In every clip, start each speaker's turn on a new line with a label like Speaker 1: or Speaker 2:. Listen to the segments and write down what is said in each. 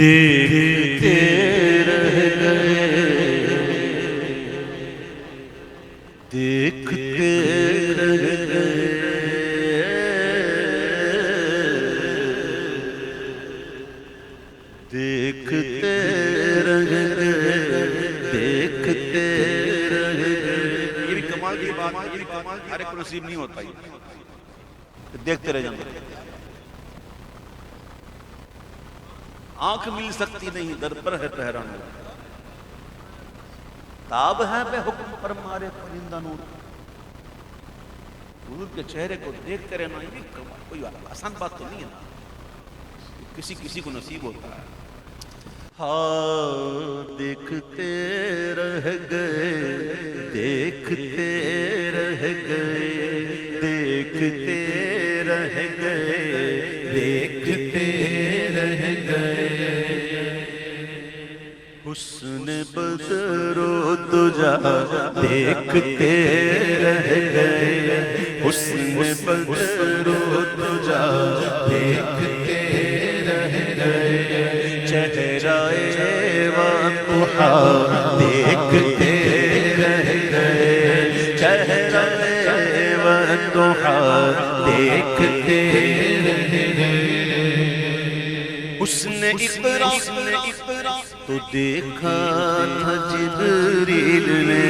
Speaker 1: دیکھتے رہ گئے دیکھتے رہ گئے دیکھتے رہ گئے دیکھتے رہ گئے.
Speaker 2: یہ بھی کمال کی بات ہے، یہ بھی کمال ہر ایک کو نصیب نہیں ہوتا یہ دیکھتے رہ جانا. آنکھ مل سکتی نہیں در پر ہے پہران، تاب ہے بے حکم پر مارے پرندہ نور. حضور کے چہرے کو دیکھتے رہنا یہ کوئی آسان بات تو نہیں ہے نا، کسی کسی کو نصیب ہوتا ہے.
Speaker 1: ہاں دیکھتے رہ گئے دیکھتے رہ گئے دیکھتے رہ گئے دیکھتے رہ گئے. حسن بدر و دجا دیکھتے رہ گئے حسن بدر و دجا دیکھتے رہ گئے. چہرۂ وضحا دیکھتے رہ گئے چہرۂ وضحا دیکھتے رہ گئے. حسن اقرا تو دیکھا تھا جبریل نے.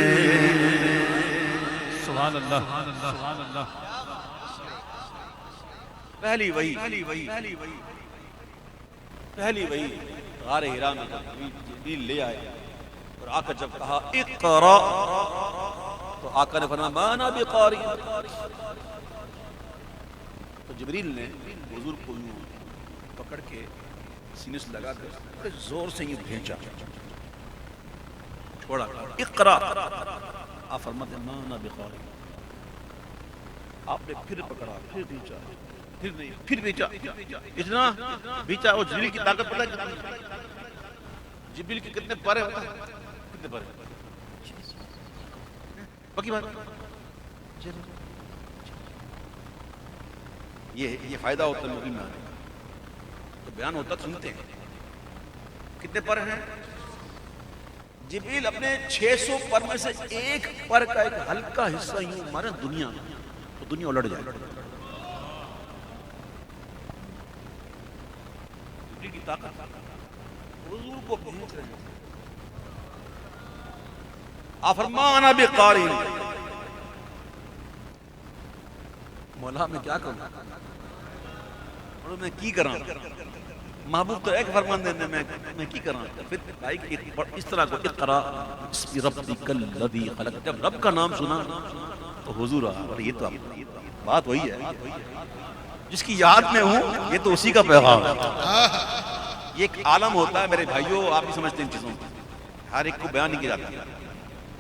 Speaker 3: سبحان اللہ سبحان اللہ.
Speaker 2: پہلی وحی غار ہرا میں جبریل لے آئے اور آقا جب کہا اقرا تو آقا نے فرمایا ما انا بقاری. تو جبریل نے حضور کو یوں پکڑ کے سینے سے لگا کر بڑے زور سے یوں بھینچا چھوڑا اقرا. آپ فرماتے ہیں ما انا بقاری. آپ نے پھر پکڑا پھر بھینچا پھر نہیں پھر بھیجا اتنا بھیجا. وہ جبریل کی طاقت پتہ ہے جبریل کے کتنے پارے ہوتا ہے کتنے پارے باقی بات یہ فائدہ ہوتا ہے نبی میں آنے کا. تو بیان ہوتا سنتے ہیں کتنے پر ہیں. جبریل اپنے 600 پر میں سے ایک پر کا ایک ہلکا حصہ یوں مارے دنیا تو دنیا الٹ جائے. کی طاقت حضور کو بھیج رہے ہیں. آپ فرمانا بقاری. مولا میں کیا کروں اور میں کی کراں محبوب تو ایک فرمان دینے میں کی کراں. پھر بھائی اس طرح کو اقرا بسم ربک الذی خلق. جب رب کا نام سنا تو حضور آ. اور یہ تو بات وہی ہے جس کی یاد میں ہوں یہ تو اسی کا پیغام ہے. یہ ایک عالم ہوتا ہے میرے بھائیوں, آپ بھی سمجھتے ہیں ان چیزوں کو, ہر ایک کو بیان نہیں کیا جاتا.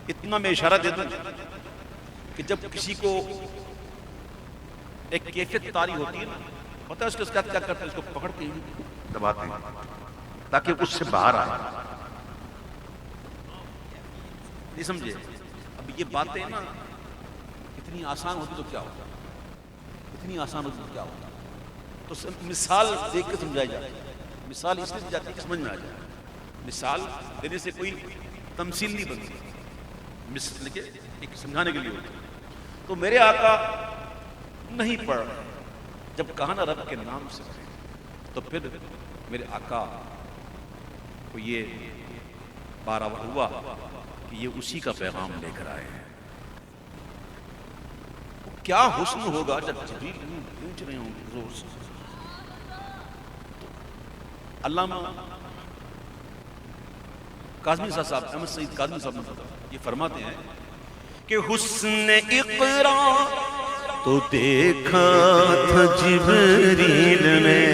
Speaker 2: اتنا میں اشارہ دے دوں کہ جب کسی کو ایک کیفیت طاری ہوتی ہے نا, پتہ ہے اس کے ساتھ کیا کرتے ہیں, اس کو پکڑ کے دباتے ہیں تاکہ اس سے باہر آئے. نہیں سمجھے؟ اب یہ باتیں نا اتنی آسان ہوتی تو کیا ہوتا, اتنی آسان ہوتی تو کیا ہوتا. تو مثال دیکھ کے سمجھائی جاتی ہے. مثال اس لیے جاتی ہے کہ سمجھ میں آ جائے. مثال دینے سے کوئی تمثیل نہیں بنتی, مثل کے ایک سمجھانے کے لیے ہوتی. تو میرے آقا نہیں پڑھ رہے, جب کہا نا رب کے نام سے تو پھر میرے آقا کو یہ باراور ہوا کہ یہ اسی کا پیغام لے کر آئے ہیں. کیا حسن ہوگا جب جبریل پہنچ رہے ہوں گے زور سے. علامہ کاظمی صاحب, احمد سعید کاظمی صاحب یہ فرماتے ہیں کہ حسن اقرا
Speaker 1: تو دیکھا تھا جبریل نے,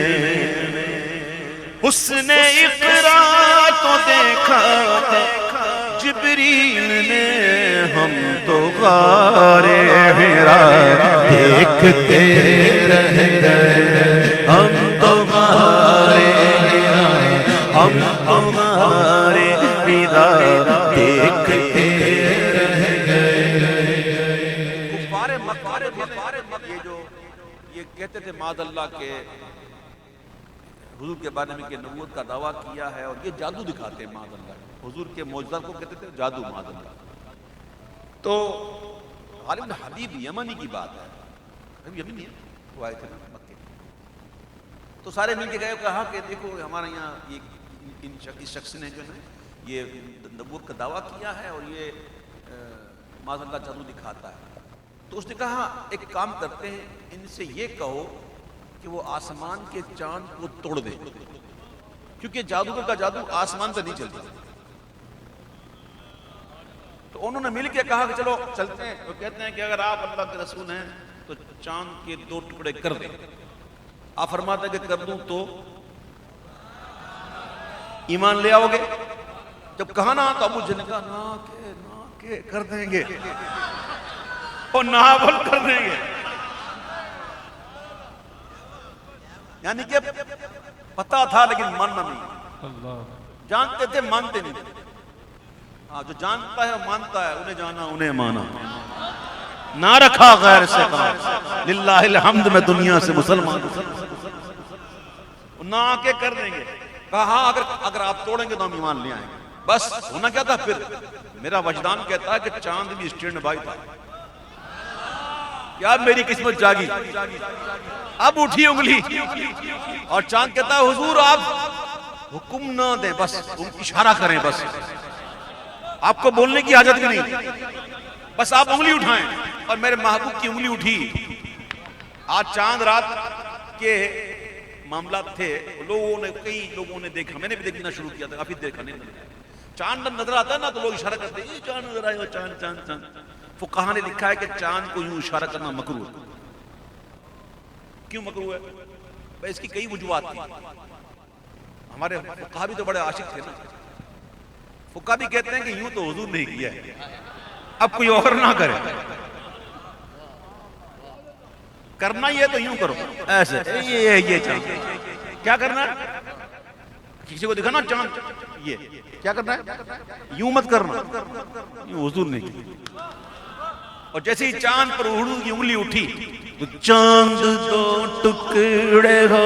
Speaker 2: حسن اقرا تو دیکھا تھا جبریل نے,
Speaker 1: ہم تو غار حرا دیکھتے رہ گئے, ہم تو غار حرا, ہم ہمارے حرا دیکھتے رہ گئے.
Speaker 2: کفار مکہ یہ جو یہ کہتے تھے معاذ اللہ کے حضور کے بارے میں کہ نبوت کا دعویٰ کیا ہے اور یہ جادو دکھاتے ہیں معاذ اللہ. حضور کے معجزات کو کہتے تھے جادو معاذ اللہ. تو غالب بن حبیب یمنی کی بات ہے، یمنی ہے، وہ آئے تھے مکے. تو سارے مل کے گئے، کہا کہ دیکھو ہمارے یہاں اس شخص نے جو ہے یہ نبوت کا دعویٰ کیا ہے اور یہ معاذ اللہ جادو دکھاتا ہے. تو اس نے کہا ایک کام کرتے ہیں، ان سے یہ کہو کہ وہ آسمان کے چاند کو توڑ دے، کیونکہ جادوگر کا جادو آسمان سے نہیں چلتا. تو انہوں نے مل کے کہا کہ چلو چلتے ہیں. وہ کہتے ہیں کہ اگر آپ اللہ کے رسول ہیں تو چاند کے 2 ٹکڑے کر دیں. آپ فرماتے ہیں کہ کر دوں تو ایمان لے آؤ گے؟ جب کہا نا تو ابو جہل نے کہا نا کہ کر دیں گے اور نہ بول کر دیں گے. یعنی کہ پتا تھا لیکن ماننا نہیں. جانتے تھے مانتے نہیں تھے. ہاں جو جانتا ہے مانتا ہے، انہیں جانا انہیں مانا، نہ رکھا غیر سے کام. للہ الحمد میں دنیا سے مسلمان نہ آکے کر دیں گے. کہا ہاں اگر آپ توڑیں گے تو ہم ایمان لے آئیں گے. بس ہونا کیا تھا پھر؟ میرا وجدان کہتا ہے کہ چاند بھی اسٹینڈ بائی تھا. کیا میری قسمت جاگی، اب اٹھی انگلی اور چاند کہتا ہے حضور آپ حکم نہ دیں، بس اشارہ کریں، بس آپ کو بولنے کی حاجت بھی نہیں، بس آپ انگلی اٹھائیں. اور میرے محبوب کی انگلی اٹھی. آج چاند رات کے معاملات تھے، کئی لوگوں نے دیکھا، میں نے بھی دیکھنا شروع کیا تھا، کافی دیکھا نہیں. چاند نظر آتا ہے نا تو لوگ اشارہ کرتے ہیں چاند نظر آئے، چاند چاند چاند. فقہا نے لکھا ہے کہ چاند کو یوں اشارہ کرنا مکروہ ہے. کیوں مکروہ ہے؟ بھائی اس کی کئی وجوہات تھی. ہمارے فقہا بھی تو بڑے عاشق تھے نا. فقہا بھی کہتے ہیں کہ یوں تو حضور نے کیا ہے، اب کوئی اور نہ کرے. کرنا ہی ہے تو یوں کرو، ایسے یہ چاند کیا کرنا ہے؟ کسی کو دکھانا چاند یہ کیا کرنا ہے؟ یوں مت کرنا، یوں حضور نے کیا. اور جیسے ہی چاند پر حضور کی انگلی اٹھی تو چاند 2 ٹکڑے ہو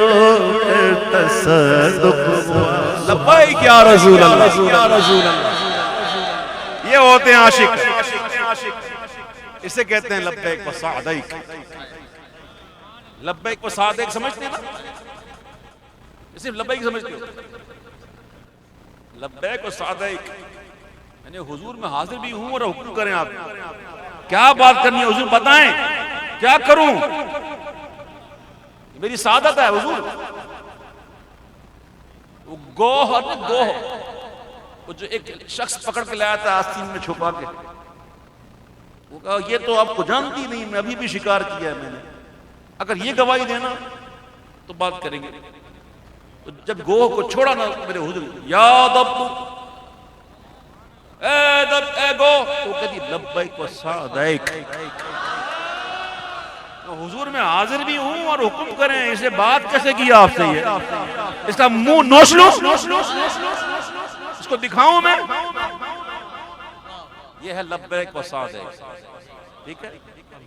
Speaker 2: تصدق ہوا. لبیک یا رسول اللہ، یا رسول اللہ. یہ ہوتے ہیں عاشق، اسے کہتے ہیں لبیک و سعدیک. لبیک و سعدیک سمجھتے ہیں نا؟ صرف لبیک سمجھتے ہو؟ لبیک و سعدیک یعنی حضور میں حاضر بھی ہوں اور حکم کریں. آپ کیا بات کرنی ہے حضور بتائیں، کیا کروں؟ میری سعادت ہے حضور. وہ گوہ وہ جو ایک شخص پکڑ کے لایا تھا آستین میں چھپا کے، وہ کہا یہ تو آپ کو جانتی نہیں، میں ابھی بھی شکار کیا ہے میں نے، اگر یہ گواہی دینا تو بات کریں گے. تو جب گوہ کو چھوڑا نا میرے حضور، یا دب اے گو، تو کہتی لبیک و سعدیک. حضور میں حاضر بھی ہوں اور حکم کریں، اسے بات کیسے کیا آپ سے؟ یہ اس کا منہ نوچ لوں، اس کو دکھاؤں میں؟ یہ ہے لبیک و سعدیک. ٹھیک ہے،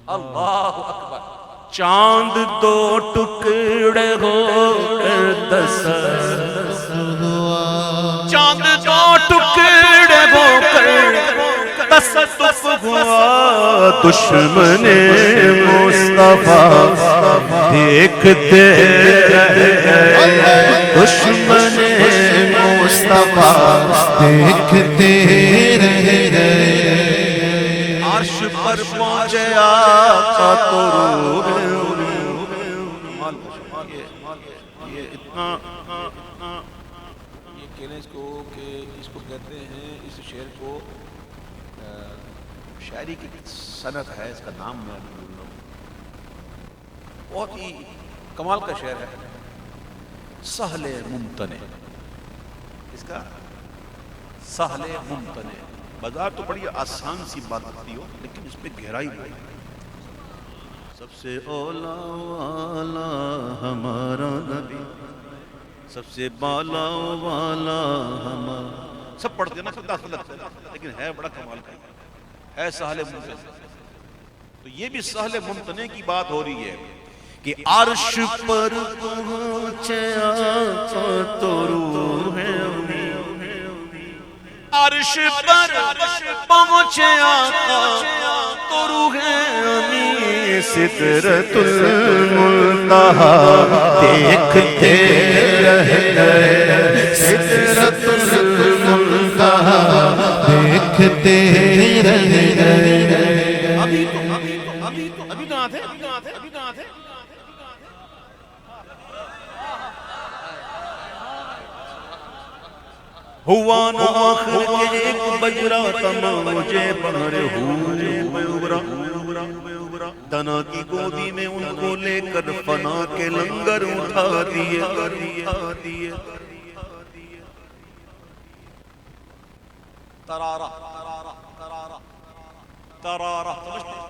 Speaker 2: اللہ اکبر. چاند 2 ٹکڑے ہو تصدق ہوا، چاند 2 ٹکڑے ہو کر تصدق ہوا. دشمن مصطفیٰ دیکھتے رہے، دشمن مصطفیٰ دیکھتے رہے. عرش پر پہنچے آقا تو روح یہ اتنا یہ کہنے اس کو کہتے ہیں، اس شعر کو شاعری کی صنعت ہے، اس کا نام میں بھول رہا ہوں. بہت ہی کمال کا شعر ہے. سہل ممتنع، اس کا سہل ممتنع. بازار تو بڑی آسان سی بات ہوتی ہو لیکن اس پہ گہرائی بڑی. سب سے اولا والا ہمارا نبی، سب سے بالا والا ہمارا. سب پڑھتے ہیں نا، سب داخلت، لیکن ہے بڑا کمال کا، ہے سہل ممتنع. تو یہ بھی سہل ممتنع کی بات ہو رہی ہے کہ عرش پر پہنچے آقا تو روح امین، عرش پر پہنچے آقا تو روح امین،
Speaker 1: سدرۃ المنتہا دیکھتے رہ گئے، سدرۃ المنتہا دیکھتے رہ گئے۔
Speaker 2: ابھی کہاں تھے؟ ہوا نہ آخر کے ایک بجرا تما مجھے بہر ہوا، دنا کی گودی میں ان کو لے کر فنا کے لنگر اٹھا دیے۔ ترارا سمجھتے ہیں؟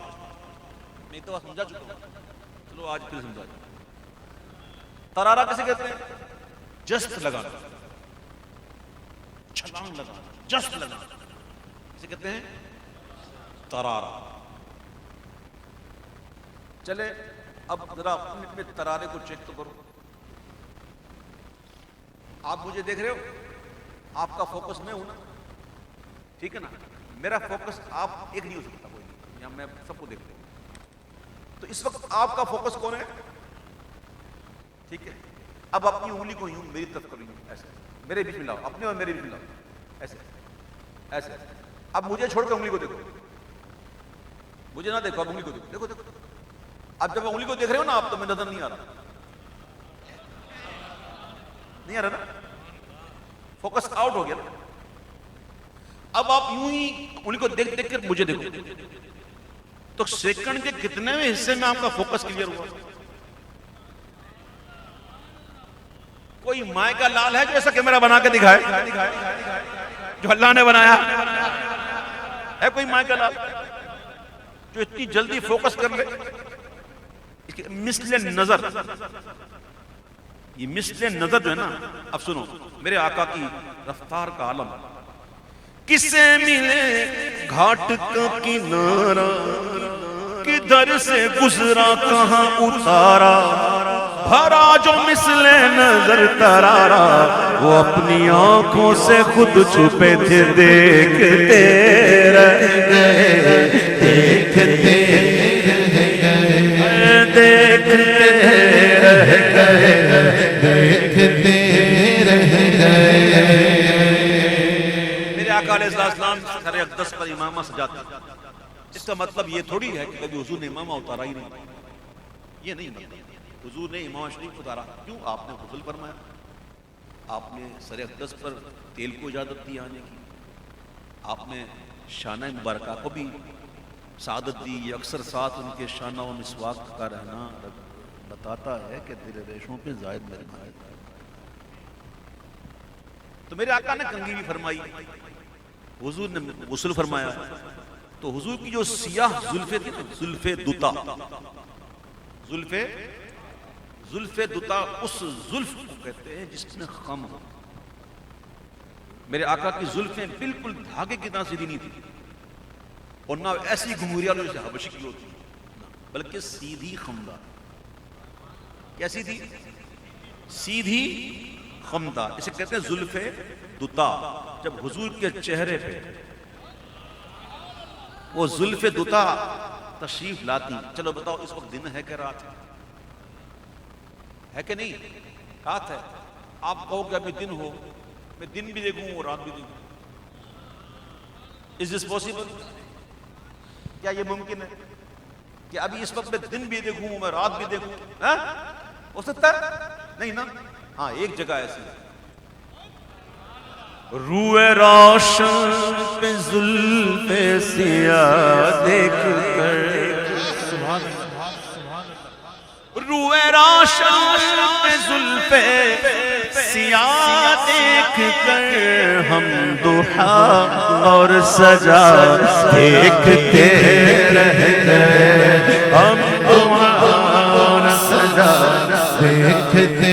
Speaker 2: میں تو سمجھا چکا ہوں، چلو آج پھر سمجھا۔ ترارا کیسے کہتے ہیں؟ جست لگانا، چھلانگ لگانا، جست لگانا، اسے کہتے ہیں ترارا۔ چلے اب ذرا اپنے ترارے کو چیک تو کرو۔ آپ مجھے دیکھ رہے ہو، آپ کا فوکس میں ہوں نا، ٹھیک ہے نا؟ میرا فوکس آپ ایک نہیں ہو سکتا، کوئی نہیں، یہاں میں سب کو دیکھ رہا ہوں۔ تو اس وقت آپ کا فوکس کون ہے؟ ٹھیک ہے، اب اپنی انگلی کو یوں میری طرف کرو، یوں ایسے میرے بیچ میں لاؤ، اپنے اور میرے بیچ میں لاؤ، ایسے ایسے۔ اب مجھے چھوڑ کر انگلی کو دیکھو، مجھے نہ دیکھو، اب انگلی کو دیکھو، دیکھو دیکھو۔ اب جب انگلی کو دیکھ رہے ہو نا آپ، تو میں نظر نہیں آ رہا، نہیں آ رہا نا، فوکس آؤٹ ہو گیا نا۔ اب آپ یوں ہی انگلی کو دیکھ دیکھ کر مجھے دیکھو، تو سیکنڈ کے کتنے میں حصے میں آپ کا فوکس کلیئر ہوا؟ کوئی مائع کا لال ہے جو ایسا کیمرہ بنا کے دکھائے جو اللہ نے بنایا ہے؟ کوئی مائع کا لال جو اتنی جلدی فوکس کر لے؟ مثل نظر، یہ مثل نظر جو ہے نا، اب سنو میرے آقا کی رفتار کا عالم۔ کسے ملے گھاٹ کا کنارہ، کدھر سے گزرا کہاں اتارا، بھرا جو مثل نظر ترارا، وہ اپنی آنکھوں سے خود چھپے تھے، دیکھتے رہ گئے، دیکھتے دیکھتے رہ گئے، دیکھتے رہ گئے۔ میرے آقا علیہ السلام سر اقدس پر امامہ سجاتے ہیں، اس کا مطلب یہ تھوڑی ہے کہ کبھی حضور نے امامہ اتارا ہی نہیں، یہ نہیں مطلب۔ حضور نے امامہ شریف اتارا، کیوں؟ آپ نے غسل فرمایا، آپ نے سر اقدس پر تیل کو اجازت دی آنے کی، آپ نے شانہ مبارکہ کو بھی سعادت دی۔ اکثر ساتھ ان کے شانہ و مسواک کا رہنا بتاتا ہے کہ دل ریشوں پہ زائد میرے مائے۔ تو میرے آقا نے کنگھی بھی فرمائی، حضور نے غسل فرمایا، تو حضور کی جو سیاہ زلفیں تھی نا، زلف دتا، زلف دتا، اس زلف کو کہتے ہیں جس میں خم ہو۔ میرے آقا کی زلفیں بالکل دھاگے کی طرح سیدھی نہیں تھی، اور نہ ایسی گھنگریاں جیسے حبشی کی ہوتی، بلکہ سیدھی خمدار۔ کیسی تھی؟ سیدھی خمدار، اسے کہتے ہیں زلف دتا۔ جب حضور کے چہرے پہ وہ زلف دتا تشریف لاتی، چلو بتاؤ اس وقت دن ہے کہ رات ہے کہ نہیں؟ رات ہے۔ آپ کہو کہ ابھی دن ہو، میں دن بھی دیکھوں اور رات بھی دیکھوں، Is this possible؟ کیا یہ ممکن ہے کہ ابھی اس وقت میں دن بھی دیکھوں میں رات بھی دیکھوں؟ ہو سکتا ہے؟ نہیں نا؟ ہاں ایک جگہ ایسی ہے، روئے روشن پہ زلف سیاہ دیکھ کر، روئے روشن پہ زلف سیاہ دیکھ کر، ہم ضحا اور سجا دیکھتے رہ گئے، ہم ضحا اور سجا دیکھتے